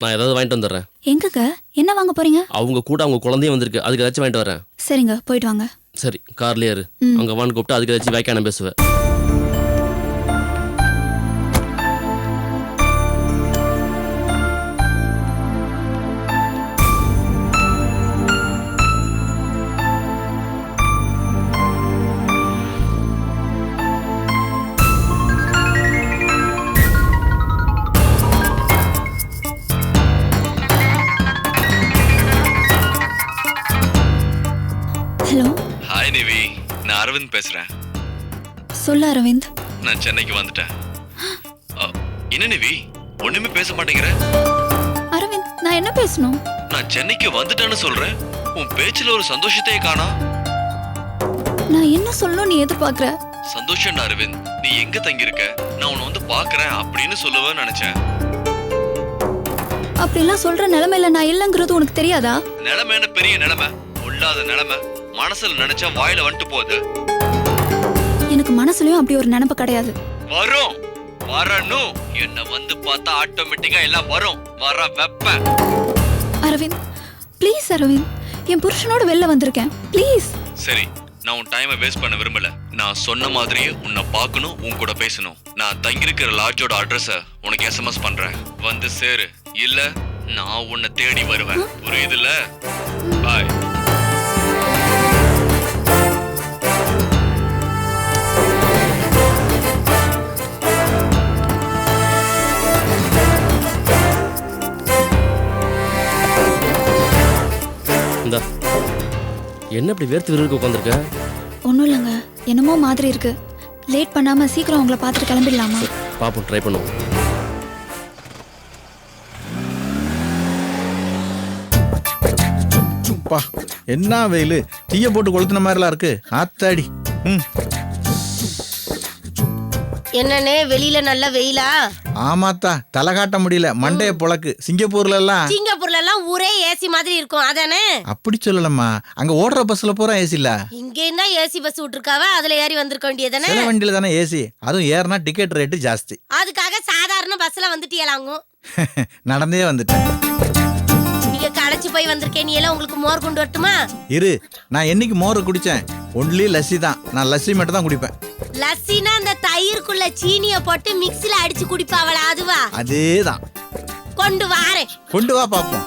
நான் ஏதாவது வாங்கிட்டு வந்துடுறேன். எங்கங்க என்ன வாங்க போறீங்க? அவங்க கூட அவங்க குழந்தையும் வந்திருக்கு, அதுக்கு ஏதாச்சும் வாங்கிட்டு வரேன். சரிங்க, போயிட்டு வாங்க. சரி, கார்லயே இரு. அங்க வான்னு கூப்பிட்டு அதுக்கு ஏதாச்சும் வாய்க்கான பேசுவேன். ஹலோ. ஹாய் நிவி, நான் அரவிந்த் பேசுறேன். சொல்ல அரவிந்த். நான் சென்னைக்கு வந்துட்டேன். என்ன நிவி, ஒண்ணுமே பேச மாட்டேங்கிற? அரவிந்த், நான் என்ன பேசணும்? நான் சென்னைக்கு வந்துட்டேன்னு சொல்றேன், உன் பேச்சுல ஒரு சந்தோஷத்தையே காணோம். நான் என்ன சொல்லணும் நீ எதிர்பார்க்கற? சந்தோஷம் அரவிந்த், நீ எங்க தங்கி இருக்க, நான் உன்னை வந்து பாக்குறேன் அப்படின்னு சொல்லுவேன்னு நினைச்சேன். அப்படிலாம் சொல்ற நிலைமையில நான் இல்லைங்கிறது உனக்கு தெரியாதா? நிலைமையான பெரிய நிலைமை, உள்ளாத நிலைமை, மனசுல நினைச்சா வாயில வந்துட்டு போகுது. எனக்கு மனசுலயும் அப்படி ஒரு நினைப்பு கிடையாது. வரும், வரணும். என்ன வந்து பார்த்தா ஆட்டோமேட்டிக்கா எல்லாம் வரும். வர வெப்ப. அரவிந்த், ப்ளீஸ் அரவிந்த், என் புருஷனோட வெளில வந்திருக்கேன், ப்ளீஸ். சரி, நான் உன் டைமை வேஸ்ட் பண்ண விரும்பல. நான் சொன்ன மாதிரியே உன்னை பார்க்கணும், உன் கூட பேசணும். நான் தங்கியிருக்கிற லாட்ஜோட அட்ரஸ உனக்கு எஸ்எம்எஸ் பண்றேன், வந்து சேரு. இல்ல நான் உன்னை தேடி வருவேன், புரியுதுல? பாய். இந்தா, என்ன இப்படி வேர்த்து விறுவிறுக்க உட்காந்துருக்க? ஒன்றும் இல்லைங்க, என்னமோ மாதிரி இருக்கு. லேட் பண்ணாம சீக்கிரம் உங்களை பார்த்துட்டு கிளம்பிடலாமா? பாப்போம், ட்ரை பண்ணுவோம். பா, என்ன வெயில், தீய போட்டு கொளுத்துன மாதிரிலாம் இருக்கு. ஆத்தாடி. என்னன்னே வெளியில நல்ல வெயிலா? ஆமாத்தா, தலை காட்ட முடியல, மண்டைய பொழக்கு. சிங்கப்பூர்ல எல்லாம் ஊரே ஏசி மாதிரி இருக்கும், அதானே? அப்படி சொல்லலம்மா, அங்க ஓடுற பஸ்ல பூரா ஏசி இல்ல. இங்க என்ன ஏசி பஸ் விட்டுருக்காவ, அதுல ஏறி வந்திருக்க வேண்டியதானே? சில வண்டியில தானே ஏசி, அதுவும் ஏறினா டிக்கெட் ரேட்டு ஜாஸ்தி. அதுக்காக சாதாரண பஸ்ல வந்துட்டியலாங்கும். நடந்தே வந்துட்டேன். நீங்க களைச்சு போய் வந்திருக்கேன், நீ எல்லாம் உங்களுக்கு மோர் கொண்டு வரட்டுமா? இரு, நான் என்னைக்கு மோர் குடிச்சேன்? ஒன்லி லஸ்ஸி தான். நான் லஸ்ஸி மட்டும் தான் குடிப்பேன். லஸ்ஸினா அந்த தயிருக்குள்ள சீனிய போட்டு மிக்ஸில அடிச்சு குடிப்பாவளா, அதுவா? அதேதான். கொண்டு வாரேன். கொண்டு வா பாப்போம்.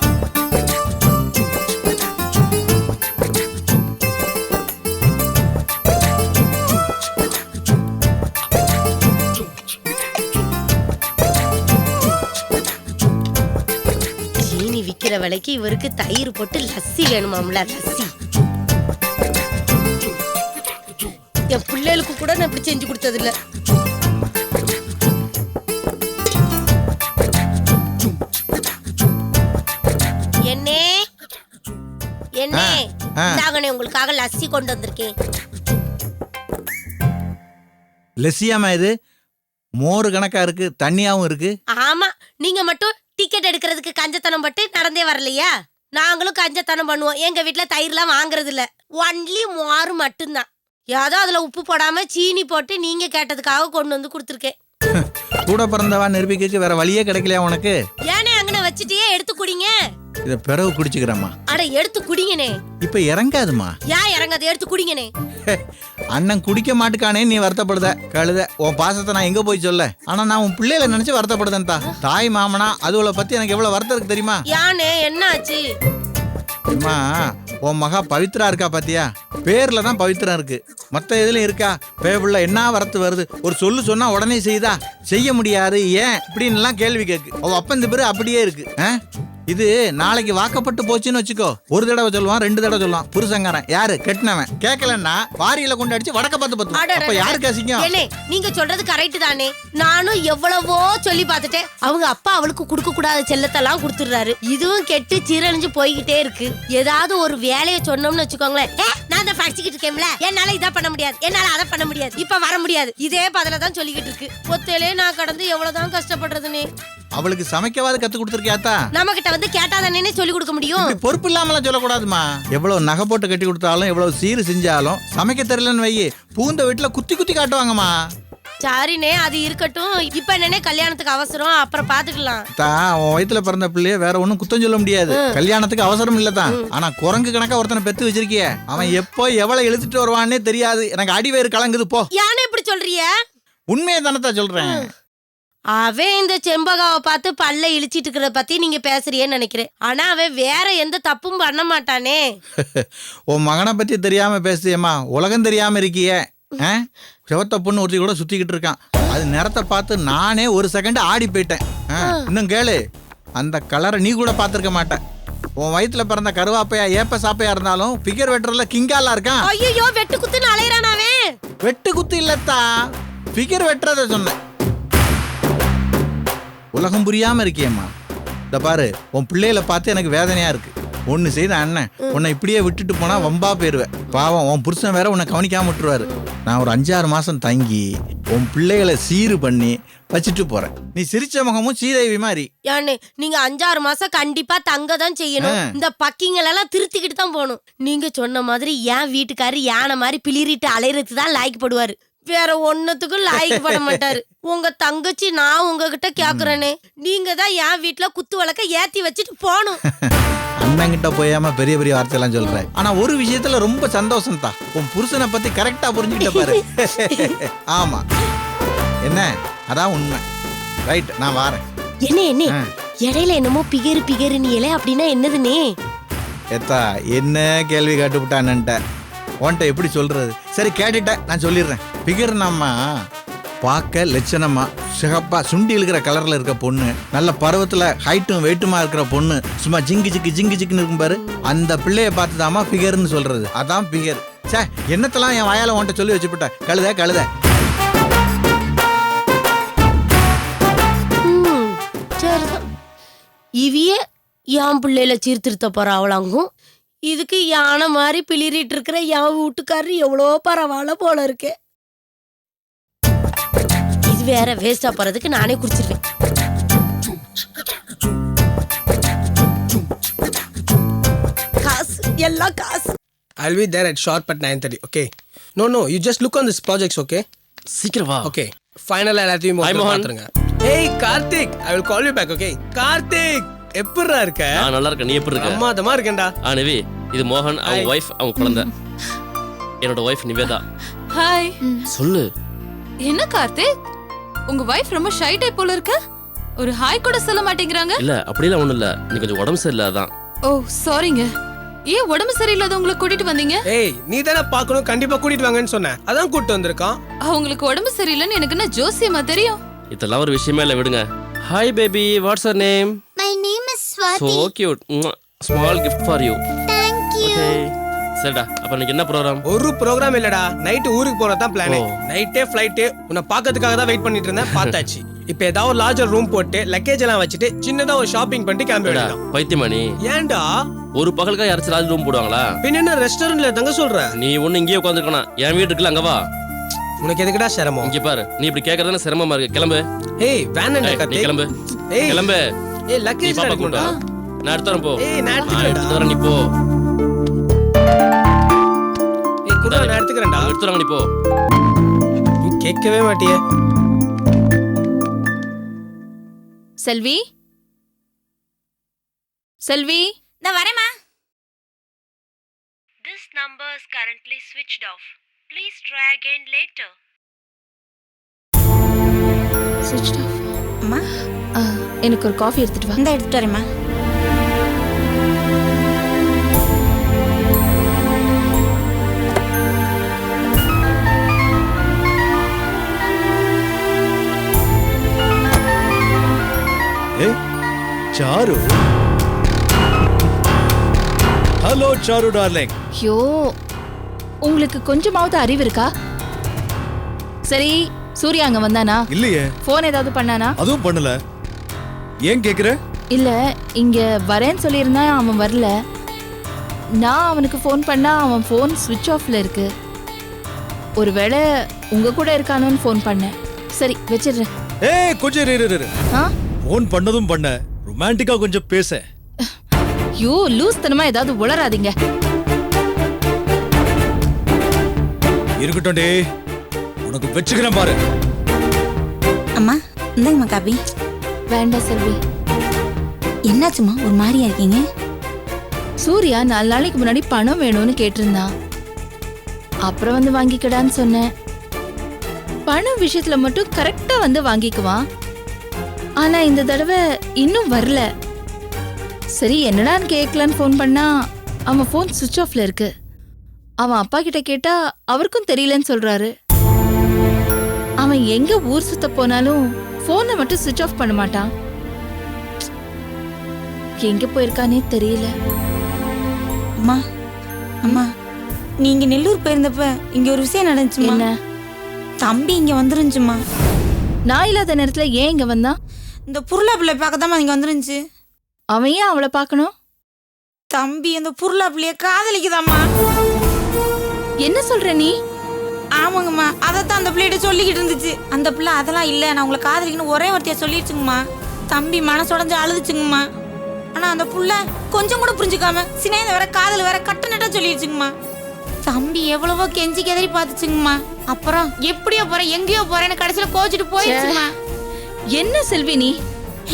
சீனி விக்கிற விலைக்கு இவருக்கு தயிர் போட்டு லஸ்ஸி வேணுமாம்ல, லஸ்ஸி. என் பிள்ளைகளுக்கு கூட நான் இப்படி செஞ்சு கொடுத்தது இல்ல. என்னே என்னே, இந்தாங்கனே உங்களுக்காக லஸ்ஸி கொண்டு வந்திருக்கேன். லஸ்ஸியாமா இது? மோர் கணக்கா இருக்கு, தண்ணியாவும் இருக்கு. ஆமா, நீங்க மட்டும் டிக்கெட் எடுக்கிறதுக்கு கஞ்சத்தனம் பட்டு நடந்தே வரலையா? நாங்களும் கஞ்சத்தனம் பண்ணுவோம். எங்க வீட்டுல தயிர்லாம் வாங்குறது இல்ல, ஒன்லி மோர் மட்டும்தான். ஏதோ அதுல உப்பு போடாம சீனி போட்டு நீங்க கேட்டதுக்காக கொண்டு வந்து கொடுத்துருக்கேன். கூட பிறந்தவா நிரூபிக்க வேற வழியே கிடைக்கலையா உனக்கு? ஏனே அங்கன வச்சுட்டே எடுத்து குடிங்க. இத பிறகு குடிச்சுக்கிறேம்மா. அட எடுத்து குடிங்கனே. இப்ப இறங்காதுமா. ஏன் இறங்காது? எடுத்து குடிங்கனே. அண்ணன் குடிக்க மாட்டுக்கானே நீ வருத்தப்படுத. கழுத, உன் பாசத்தை நான் எங்க போய் சொல்ல? ஆனா நான் உன் பிள்ளைகளை நினைச்சு வருத்தப்படுதேன். தாய் மாமனா அதுவளை பத்தி எனக்கு எவ்வளவு வருத்தம் இருக்கு தெரியுமா? யானே என்ன ஆச்சு? அம்மா, உன் மகா பவித்ரா இருக்கா பாத்தியா? பேர்ல தான் பவித்ரா இருக்கு, மத்த எதுலயும் இருக்கா? பேபுள்ள என்ன வரத்து வருது? ஒரு சொல்லு சொன்னா உடனே செய்தா? செய்ய முடியாது, ஏன் இப்படின்னு எல்லாம் கேள்வி கேக்கு. அவ அப்ப இந்த பேரு அப்படியே இருக்கு. இது நாளைக்கு வாக்கப்பட்டு போச்சுன்னு வச்சுக்கோ, ஒரு தடவை சொல்லுவான், 2 தடவை சொல்லுவான். புருஷங்காரன் யாரு? கெட்டினவன். கேட்கலன்னா வாரியில கொண்டு அடிச்சு வடக்க பார்த்து பார்த்து. அப்ப யாருக்கு அசிங்கம்? நீங்க சொல்றது கரெக்ட் தானே. நானும் எவ்வளவோ சொல்லி பார்த்துட்டேன். அவங்க அப்பா அவளுக்கு கொடுக்க கூடாத செல்லத்தெல்லாம் கொடுத்துடுறாரு. இதுவும் கெட்டு சீரழிஞ்சு போய்கிட்டே இருக்கு. ஏதாவது ஒரு வேலையை சொன்னோம்னு வச்சுக்கோங்களேன், நான் தான் படிச்சுக்கிட்டு இருக்கேன்ல, என்னால இதை பண்ண முடியாது, என்னால அதை பண்ண முடியாது, இப்ப வர முடியாது, இதே பதில தான் சொல்லிக்கிட்டு இருக்கு. ஒத்தையிலே நான் கடந்து எவ்வளவுதான் கஷ்டப்படுறதுனே. அவளுக்கு சமைக்கவாது கத்து கொடுத்துருக்கியாத்தா? நம்ம கிட்ட வந்து கேட்டாதானே சொல்லி கொடுக்க முடியும். பொறுப்பு இல்லாமலாம் சொல்லக்கூடாதுமா. எவ்வளவு நகை போட்டு கட்டி கொடுத்தாலும், எவ்வளவு சீரு செஞ்சாலும், சமைக்க தெரியலன்னு வையி பூந்த வீட்டுல குத்தி குத்தி காட்டுவாங்கம்மா. சாரினே, அது இருக்கட்டும். இப்ப என்னன்னே கல்யாணத்துக்கு அவசரம், அப்புறம் பாத்துக்கலாம். உன் வயித்துல பிறந்த பிள்ளைய வேற ஒண்ணும் குத்தம் சொல்ல முடியாது. கல்யாணத்துக்கு அவசரம் இல்லதான். ஆனா குரங்கு கணக்கா ஒருத்தனை பெத்து வச்சிருக்கிய, அவன் எப்போ எவ்வளவு இழுத்துட்டு வருவான்னே தெரியாது. எனக்கு அடிவேறு கலங்குது போ. யானே இப்படி சொல்றிய? உண்மையை தானத்தா சொல்றேன். அவன் இந்த செம்பகாவை பார்த்து பல்ல இழிச்சிட்டு இருக்கிறத பத்தி நீங்க பேசுறியேன்னு நினைக்கிறேன். ஆனா அவன் வேற எந்த தப்பும் பண்ண மாட்டானே. உன் மகனை பத்தி தெரியாம பேசுறியம்மா, உலகம் தெரியாம இருக்கியே. செவத்த பொண்ணு ஒருத்தி கூட சுத்திக்கிட்டு இருக்கான். அது நிறத்தை பார்த்து நானே ஒரு செகண்ட் ஆடி போயிட்டேன். இன்னும் கேளு, அந்த கலரை நீ கூட பார்த்திருக்க மாட்டேன். உன் வயிற்றுல பிறந்த கருவாப்பையா ஏப்ப சாப்பையா இருந்தாலும் ஃபிகர் வெட்டுறதுல கிங்காலா இருக்கான். ஐயோ, வெட்டு குத்துன்னு அலையறானாவே. வெட்டு குத்து இல்லத்தா, ஃபிகர் வெட்டுறத சொன்னேன். உலகம் புரியாம இருக்கியம்மா. இந்த பாரு, உன் பிள்ளைகளை பார்த்து எனக்கு வேதனையா இருக்கு. ஒன்னு செய்த அண்ணன் உன்னை இப்படியே விட்டுட்டு போனா வம்பா போயிருவேன். பாவம், உன் புருஷன் வேற உன்னை கவனிக்காம விட்டுருவாரு. நான் ஒரு 5-6 மாசம் தங்கி உன் பிள்ளைகளை சீரு பண்ணி வச்சுட்டு போறேன். நீ சிரிச்ச முகமும் சீதேவி மாதிரி. யானே, நீங்க 5-6 மாசம் கண்டிப்பா தங்க தான் செய்யணும். இந்த பக்கிங்களெல்லாம் திருத்திக்கிட்டு தான் போகணும். நீங்க சொன்ன மாதிரி என் வீட்டுக்காரு யானை மாதிரி பிளிரிட்டு அலையறதுக்கு தான் லாய்க்கப்படுவாரு. வேற ஒன்னத்துக்கும் லாய்க்கப்பட மாட்டாரு. உங்க தங்கச்சி நான் உங்ககிட்ட கேக்குறேனே, நீங்க தான் என் வீட்டுல குத்து வழக்க ஏத்தி வச்சுட்டு போகணும். அண்ணன் கிட்ட போயாம பெரிய பெரிய வார்த்தையெல்லாம் சொல்றேன். ஆனா ஒரு விஷயத்துல ரொம்ப சந்தோஷம் தான், உன் புருஷனை பத்தி கரெக்டா புரிஞ்சுக்கிட்ட பாரு. ஆமா, என்ன அதான் உண்மை. ரைட், நான் வாரேன். என்ன இடையில என்னமோ பிகரு நீ அப்படின்னா என்னதுன்னே? ஏத்தா, என்ன கேள்வி கேட்டுவிட்டான்னுட்ட உன்ட்ட எப்படி சொல்றது? சரி, கேட்டுட்டேன், நான் சொல்லிடுறேன். பிகர் நம்ம பார்க்க லட்சணமா சிகப்பா சுண்டி இருக்கிற கலர்ல இருக்க பொண்ணு, நல்ல பருவத்துல ஹைட்டும் வெயிட்டுமா இருக்கிற பொண்ணு, சும்மா ஜிங்கு ஜிக்குன்னு இருக்கும் பாரு, அந்த பிள்ளைய பார்த்துதாமா பிகர்னு சொல்றது. அதான் பிகர். சே, என்னத்தெல்லாம் என் வாயால உன்ட்ட சொல்லி வச்சுப்பட்ட. கழுத சரிதான். இவிய என் பிள்ளையில சீர்திருத்த போற அவளாங்கும். இதுக்கு யானை மாதிரி பிளிரிட்டு இருக்கிற என் வீட்டுக்காரரு எவ்வளோ பரவாயில்ல போல இருக்கு. இது வேற வேஸ்டா போறதுக்கு நானே குடிச்சிருவேன். காசு எல்லாம் காசு. I'll be there at sharp at 9:30. Okay. No. You just look on this projects. Okay. சீக்கிரம் வா. Okay. Final எல்லாத்தையும் பாத்துருங்க. Hey Karthik, I will call you back. Okay. Karthik, எப்படிடா இருக்க? நான் நல்லா இருக்கேன். நீ எப்படி இருக்க? அம்மாதமா இருக்கேன்டா. நிவி, இது மோகன், அவங்க வைஃப், அவங்க குழந்தை. என்னோட வைஃப் நிவேதா. ஹாய். சொல்லு. என்ன கார்த்திக், உங்க வைஃப் ரொம்ப ஷை டைப் போல இருக்க. ஒரு ஹாய் கூட சொல்ல மாட்டேங்கறாங்க. இல்ல, அப்படிலாம் ஒண்ணும் இல்ல. நீ கொஞ்சம் உடம்பு சரியில்லை, அதான். ஓ சாரிங்க. ஏன் உடம்பு சரியில்லாதவங்களை கூட்டிட்டு வந்தீங்க? ஏய், நீ தானே பார்க்கணும், கண்டிப்பா கூட்டிட்டு வாங்கன்னு சொன்ன. அதான் கூட்டிட்டு வந்திருக்கான். அவங்களுக்கு உடம்பு சரியில்லைன்னு எனக்கு என்ன ஜோசியமா தெரியும்? இதெல்லாம் ஒரு விஷயமே இல்ல, விடுங்க. Hi baby, what's your name? My name is Swati. So cute. Small gift for you. Thank you. Okay. சரிடா, அப்ப இன்னைக்கு என்ன ப்ரோகிராம்? ஒரு ப்ரோகிராம் இல்லடா, நைட் ஊருக்கு போறதான் பிளான். ஓ. நைட்டே ஃளைட். உன்னை பார்க்கிறதுக்காக தான் வெயிட் பண்ணிட்டு இருந்தேன், பார்த்தாச்சு. இப்போ ஏதாவது ஒரு லார்ஜர் ரூம் போட்டு லக்கேஜ் எல்லாம் வச்சுட்டு சின்னதா ஒரு ஷாப்பிங் பண்ணிட்டு கிளம்பி வரலாம். பைத்தியமானி, ஏன்டா ஒரு பகலுக்கா யாராச்சும் ராஜ் ரூம் போடுவாங்களா? பின்ன என்ன ரெஸ்டாரண்ட்ல தங்க சொல்ற? நீ ஒண்ணு இங்கேயே உட்காந்துருக்கணும். என் வீட்டுக்குள்ள அங்க வா. உனக்கு எதுக்குடா சிரமம்? இங்க பாரு, நீ இப்படி கேக்குறதுனா சிரமமா இருக்கு. கிளம்பு. ஏய், வேன் என்ன நீ கத்தி? கிளம்பு. ஏய் கிளம்பு. ஏய், லக்கேஜ் எடுக்கணும்டா. நான் எடுத்து வரேன், போ. ஏய், நான் எடுத்து வரேன், நீ போ. ஏய், குடா, நான் எடுத்துக்கறேன்டா. எடுத்து வரேன், நீ போ. நீ கேட்கவே மாட்டியே. செல்வி, செல்வி. நான் வரேம்மா. This number is currently switched off. Please try again later. Switched off. அம்மா, எனக்கு ஒரு காஃபி எடுத்துட்டு வா. இந்த எடுத்துட்டு வரேம்மா. சாரு. Hello Charu darling. ஐயோ, உங்களுக்கு கொஞ்சமாவது அறிவு இருக்கா? சரி, சூர்யா அங்க வந்தானா? இல்லையே. போன் ஏதாவது பண்ணானா? அதுவும் பண்ணல. ஏன் கேக்குற? இல்ல, இங்க வரேன்னு சொல்லியிருந்தான், அவன் வரல. நான் அவனுக்கு ஃபோன் பண்ணா அவன் ஃபோன் ஸ்விட்ச் ஆஃப்ல இருக்கு. ஒருவேளை உங்க கூட இருக்கானோன்னு ஃபோன் பண்ணேன். சரி, வச்சிடுறேன். ஏய், கொஞ்சம் இரு. ஆ? ஃபோன் பண்ணதும் பண்ண, ரொமான்டிக்கா கொஞ்சம் பேச. யோ, லூஸ் தனமா ஏதாவது உளராதீங்க. இருக்கட்டும் டே, உனக்கு வச்சுக்கிறேன் பாரு. அம்மா இந்தாங்கம்மா காபி. வேண்டாம் செல்வி. என்னாச்சும்மா ஒரு மாதிரியா இருக்கீங்க? சூர்யா 4 நாளைக்கு முன்னாடி பணம் வேணும்னு கேட்டிருந்தான். அப்புறம் வந்து வாங்கிக்கடான்னு சொன்னேன். பணம் விஷயத்துல மட்டும் கரெக்டா வந்து வாங்கிக்குவான். ஆனா இந்த தடவை இன்னும் வரல. சரி என்னடான்னு கேட்கலான்னு ஃபோன் பண்ணா அவன் ஃபோன் சுவிட்ச் ஆஃப்ல இருக்கு. அவன் அப்பா கிட்ட கேட்டா அவருக்கும் தெரியலன்னு சொல்றாரு. அவன் எங்க ஊர் சுத்த போனாலும் போனை மட்டும் சுவிட்ச் ஆஃப் பண்ண மாட்டான். எங்க போயிருக்கானே தெரியல. அம்மா அம்மா நீங்க நெல்லூர் போயிருந்தப்ப இங்க ஒரு விஷயம் நடந்துச்சுமா. என்ன? தம்பி இங்க வந்துருந்துச்சுமா. நான் இல்லாத நேரத்துல ஏன் இங்க வந்தான்? இந்த புருளா பிள்ளை பார்க்கத்தாம்மா இங்க வந்துருந்துச்சு. அவன் ஏன் அவளை பார்க்கணும்? தம்பி அந்த புருளா பிள்ளைய காதலிக்குதாம்மா. என்ன சொல்ற நீ? ஆமாங்கம்மா, அதைத்தான் அந்த பிள்ளைகிட்ட சொல்லிக்கிட்டு இருந்துச்சு. அந்த பிள்ளை அதெல்லாம் இல்லை, நான் உங்களை காதலிக்கணும் ஒரே வார்த்தையா சொல்லிடுச்சுங்கம்மா. தம்பி மனசுடைஞ்சு அழுதுச்சுங்கம்மா. ஆனா அந்த புள்ள கொஞ்சம் கூட புரிஞ்சுக்காம சினேத வேற காதல் வேற கட்டணட்டா சொல்லிடுச்சுங்கம்மா. தம்பி எவ்வளவோ கெஞ்சி கெதறி பார்த்துச்சுங்கம்மா. அப்புறம் எப்படியோ போறேன் எங்கேயோ போறேன்னு கடைசியில கோச்சிட்டு போயிடுச்சுமா. என்ன செல்வி நீ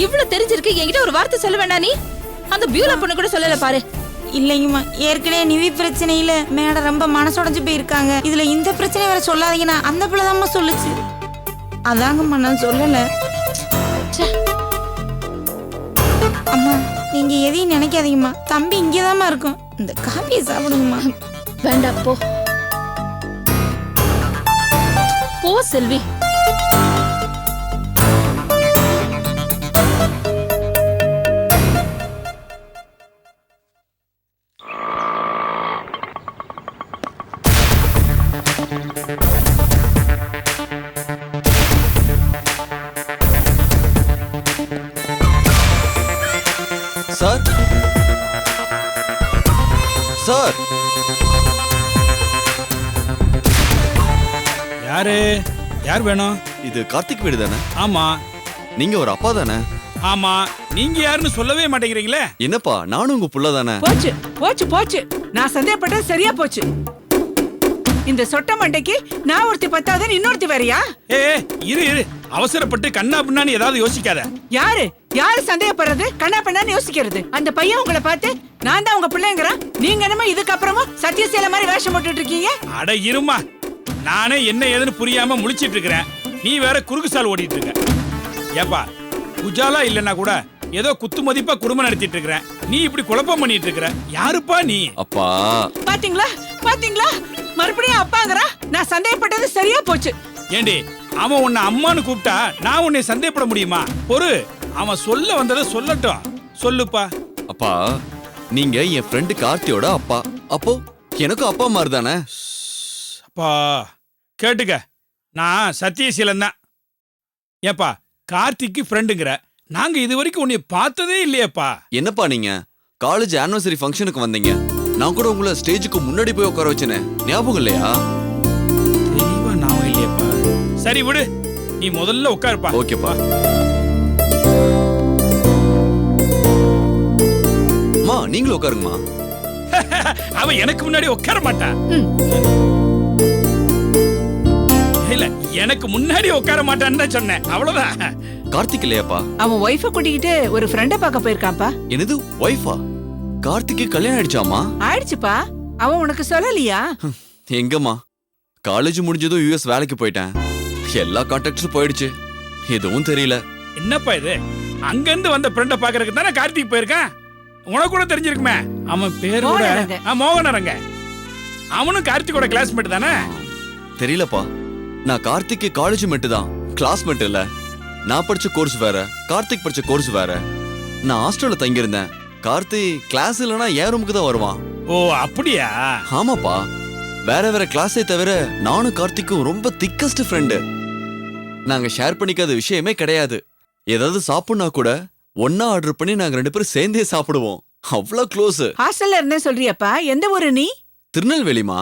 இவ்வளவு தெரிஞ்சிருக்கு, என்கிட்ட ஒரு வார்த்தை சொல்ல வேண்டாம். நீ அந்த பியூலா பொண்ணு கூட சொல்லல பாரு. இல்லைங்கம்மா, ஏற்கனவே நிவி பிரச்சனையில மேடம் ரொம்ப மனசுடைஞ்சு போயிருக்காங்க. இதுல இந்த பிரச்சனை வேற சொல்லாதீங்கன்னா அந்த பிள்ளைதாம்மா சொல்லுச்சு. அதாங்கம்மா நான் சொல்லல. அம்மா நீங்க எதையும் நினைக்காதீங்கம்மா, தம்பி இங்கேதாம்மா இருக்கும். இந்த காபியை சாப்பிடுங்கம்மா. வேண்டாம் போ போ செல்வி. சார் சார் யார் வேணும்? இது கார்த்திக் வீடு தானே? ஆமா. நீங்க ஒரு அப்பா தானே? ஆமா. நீங்க யாருன்னு சொல்லவே மாட்டேங்கிறீங்களே. என்னப்பா நானும் உங்க புள்ள தானே? போச்சு போச்சு போச்சு, நான் சந்தேகப்பட்டது சரியா போச்சு. இந்த சொட்ட மண்டைக்கு நான் ஒருத்தி பத்தாதுன்னு இன்னொருத்தி வேறையா? ஏ இரு இரு, அவசரப்பட்டு கண்ணா பின்னான்னு ஏதாவது யோசிக்காத. யாரு யாரு சந்தேகப்படுறது, கண்ணா பின்னான்னு யோசிக்கிறது? அந்த பையன் உங்களை பார்த்து நான் தான் உங்க பிள்ளைங்கிறான். நீங்க என்னமா இதுக்கப்புறமும் சத்தியசீல மாதிரி வேஷம் போட்டுட்டு இருக்கீங்க? அட இருமா, நானே என்ன ஏதுன்னு புரியாம முழிச்சிட்டு இருக்கிறேன். நீ வேற குறுக்கு சால் ஓடிட்டு இருக்க. ஏப்பா குஜாலா இல்லன்னா கூட ஏதோ குத்து மதிப்பா குடும்பம் நடத்திட்டு இருக்கிறேன். நீ இப்படி குழப்பம் பண்ணிட்டு இருக்கிற. யாருப்பா நீ? அப்பா பாத்தீங்களா பாத்தீங்களா, மறுபடியும் அப்பாங்கறா. நான் சந்தேகப்பட்டது சரியா போச்சு. ஏண்டி அவன் உன்னை அம்மான்னு கூப்பிட்டா நான் உன்னை சந்தேகப்பட முடியுமா? ஒரு அவன் சொல்ல வந்ததை சொல்லட்டும். சொல்லுப்பா. அப்பா நீங்க என் ஃப்ரெண்டு கார்த்தியோட அப்பா. அப்போ எனக்கும் அப்பா மாதிரி தானே? அப்பா கேட்டுக்க, நான் சத்தியசீலன் தான். ஏப்பா கார்த்திக்கு ஃப்ரெண்டுங்கிற, நாங்க இது வரைக்கும் உன்னை பார்த்ததே இல்லையப்பா. என்னப்பா நீங்க காலேஜ் ஆனிவர்சரி ஃபங்க்ஷனுக்கு வந்தீங்க, நான் கூட உங்களை ஸ்டேஜுக்கு முன்னாடி போய் உட்கார வச்சேனே, ஞாபகம் இல்லையா? தெளிவா ஞாபகம் இல்லையப்பா. சரி விடு, நீ முதல்ல உட்காருப்பா. ஓகேப்பா. மா நீங்களும் உட்காருங்கம்மா. அவன் எனக்கு முன்னாடி உட்கார மாட்டான். இல்ல எனக்கு முன்னாடி உட்கார மாட்டான்னு தான் சொன்னேன், அவ்வளவுதான். கார்த்திக் இல்லையாப்பா? அவன் ஒய்ஃபை கூட்டிக்கிட்டு ஒரு ஃப்ரெண்ட பார்க்க போயிருக்கான்ப்பா. என்னது ஒய்ஃபா? கார்த்திக்கு கல்யாணம் ஆயிடுச்சாமா? ஆயிடுச்சுப்பா. அவன் உனக்கு சொல்லலையா? எங்கம்மா, காலேஜ் முடிஞ்சதும் யுஎஸ் வேலைக்கு போயிட்டேன். எல்லா கான்டாக்ட்ஸும் போயிடுச்சு, எதுவும் தெரியல. என்னப்பா இது, அங்கிருந்து வந்த ஃப்ரெண்ட பாக்குறதுக்கு தானே கார்த்திக் போயிருக்கான். உனக்கு கூட தெரிஞ்சிருக்குமே. அவன் பேர் கூட மோகனரங்க. அவனும் கார்த்திகோட கிளாஸ்மேட் தானே? தெரியலப்பா, நான் கார்த்திக்கு காலேஜ் மெட்டு தான், கிளாஸ்மேட் இல்ல. நான் படிச்ச கோர்ஸ் வேற, கார்த்திக் படிச்ச கோர்ஸ் வேற. நான் ஹாஸ்டல்ல தங்கியிருந்தேன். கார்த்திக் கிளாஸ் இல்லனா என் ரூமுக்கு தான் வருவான். ஓ அப்படியா? ஆமாப்பா, வேற வேற கிளாஸே தவிர நானும் கார்த்திக்கும் ரொம்ப திக்கஸ்ட் ஃப்ரெண்டு. நாங்க ஷேர் பண்ணிக்காத விஷயமே கிடையாது. ஏதாவது சாப்பிடனா கூட ஒன்னா ஆர்டர் பண்ணி நாங்க 2 பேரும் சேர்ந்தே சாப்பிடுவோம். அவ்வளவு க்ளோஸ். ஹாஸ்டல்ல இருந்தே சொல்றியப்பா? எந்த ஊரு நீ? திருநெல்வேலிமா.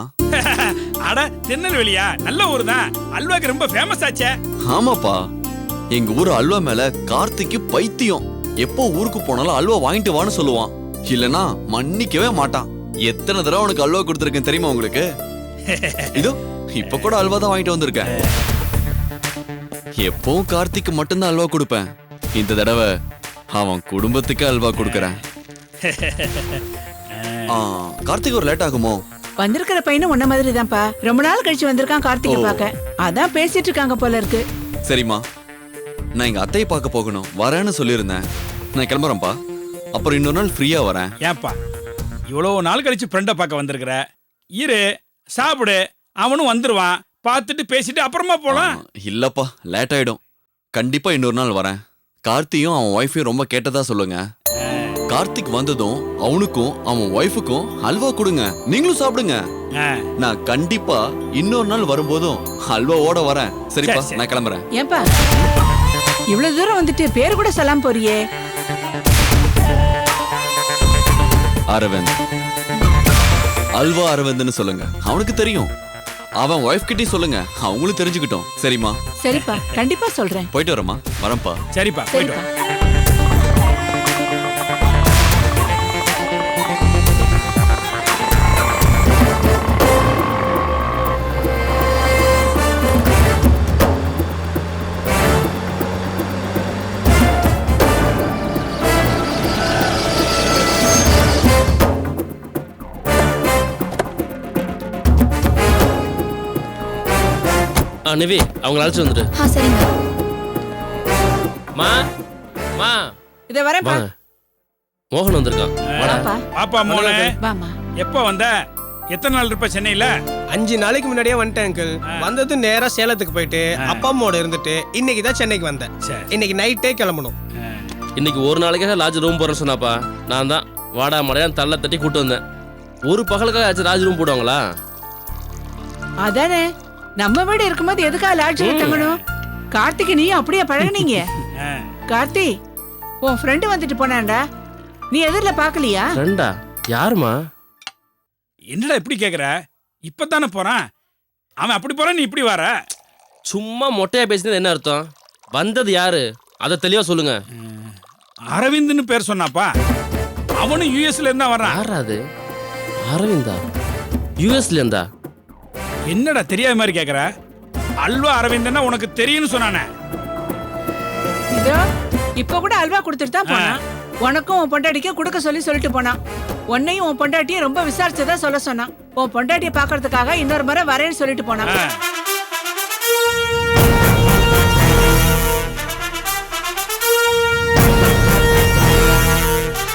அட திருநெல்வேலியா? நல்ல ஊர் தான், அல்வாக்கு ரொம்ப ஃபேமஸ் ஆச்சே. ஆமாப்பா, எங்க ஊர் அல்வா மேல கார்த்திக்கு பைத்தியம். எப்போ ஊருக்கு போனாலும் அல்வா வாங்கிட்டு வான்னு சொல்லுவான், இல்லனா மன்னிக்கவே மாட்டான். எத்தனை தடவை உனக்கு அல்வா கொடுத்துருக்கேன் தெரியுமா உங்களுக்கு? இதோ இப்ப கூட அல்வா தான் வாங்கிட்டு வந்திருக்கேன். எப்பவும் கார்த்திக்கு மட்டும்தான் அல்வா கொடுப்பேன். இந்த தடவை அவன் குடும்பத்துக்கு அல்வா கொடுக்கறேன். கார்த்திக் ஒரு லேட் ஆகுமோ? வந்திருக்கிற பையனும் உன்ன மாதிரி தான்ப்பா. ரொம்ப நாள் கழிச்சு வந்திருக்கான் கார்த்திகை பார்க்க. அதான் பேசிட்டு இருக்காங்க போல இருக்கு. சரிம்மா, நான் எங்க அத்தையை பார்க்க போகணும், வரேன்னு சொல்லியிருந்தேன். நான் கிளம்புறேன்ப்பா. அப்புறம் இன்னொரு நாள் ஃப்ரீயா வரேன். ஏன்பா இவ்வளவு நாள் கழிச்சு ஃப்ரெண்டை பார்க்க வந்திருக்கிற? இரு, சாப்பிடு, அவனும் வந்துருவான். பார்த்துட்டு பேசிட்டு அப்புறமா போலாம். இல்லப்பா, லேட் ஆயிடும். கண்டிப்பா இன்னொரு நாள் வரேன். கார்த்தியும் அவன் ஒய்ஃபையும் ரொம்ப கேட்டதா சொல்லுங்க. கார்த்திக் வந்ததும் அவனுக்கும் அவன் ஒய்ஃபுக்கும் அல்வா கொடுங்க, நீங்களும் சாப்பிடுங்க. நான் கண்டிப்பா இன்னொரு நாள் வரும்போதும் அல்வாவோட வரேன். சரிப்பா, நான் கிளம்புறேன். ஏன்பா இவ்வளவு தூரம் வந்துட்டு பேரு கூட சொல்லாம போறியே? அரவிந்த், அல்வா அரவிந்த்னு சொல்லுங்க, அவனுக்கு தெரியும். அவன் ஒய்ஃப் கிட்டயும் சொல்லுங்க, அவங்களும் தெரிஞ்சுக்கிட்டோம். சரிம்மா? சரிப்பா, கண்டிப்பா சொல்றேன். போயிட்டு வரேம்மா. வரேன்ப்பா. சரிப்பா, போயிட்டு வா. நிவி, அவங்கள அழைச்சு வந்துடு. சரிங்க. மா மா இத வரேன்ப்பா. மோகன் வந்திருக்கான். வாப்பா. பாப்பா மோனே, வாமா. எப்போ வந்த? எத்தனை நாள் இருப்ப சென்னையில? 5 நாளைக்கு முன்னாடியே வந்துட்டேன் அங்கிள். வந்தது நேரா சேலத்துக்கு போயிட்டு அப்பா அம்மாவோட இருந்துட்டு இன்னைக்கு தான் சென்னைக்கு வந்தேன். இன்னைக்கு நைட்டே கிளம்பணும். இன்னைக்கு ஒரு நாளைக்காக லாட்ஜ் ரூம் போறேன்னு சொன்னாப்பா. நான் தான் வாடா மடையான் தள்ள தட்டி கூட்டு வந்தேன். ஒரு பகலுக்காக ஆச்சு லாட்ஜ் ரூம் போடுவாங்களா? அதானே, நம்ம வீடு இருக்கும்போது எதுக்கா லாட்ஜில தங்கணும்? கார்த்திக் நீ அப்படியே பழகுனீங்க? கார்த்தி, உன் ஃப்ரெண்டு வந்துட்டு போனான்டா, நீ எதிரில பாக்கலையா? ஃப்ரெண்டா? யாருமா? என்னடா இப்படி கேக்குற? இப்பதானே போறான் அவன். அப்படி போறான், நீ இப்படி வர? சும்மா மொட்டையா பேசினது என்ன அர்த்தம்? வந்தது யாரு அதை தெளிவா சொல்லுங்க. அரவிந்த்னு பேர் சொன்னாப்பா. அவனும் யூஎஸ்ல இருந்தா வர்றான். யாராது? அரவிந்தா? யூஎஸ்ல இருந்தா? என்னடா தெரியாத மாதிரி கேக்குற? அல்வா அரவிந்தன்னா உனக்கு தெரியும்னு சொன்னானே. இதோ இப்ப கூட அல்வா கொடுத்துட்டு தான் போனான். உனக்கும் உன் பொண்டாட்டிக்கும் கொடுக்க சொல்லிட்டு போனான். உன்னையும் உன் பொண்டாட்டியும் ரொம்ப விசாரிச்சதா சொல்ல சொன்னான். உன் பொண்டாட்டியை பாக்குறதுக்காக இன்னொரு முறை வரேன்னு சொல்லிட்டு போனான்.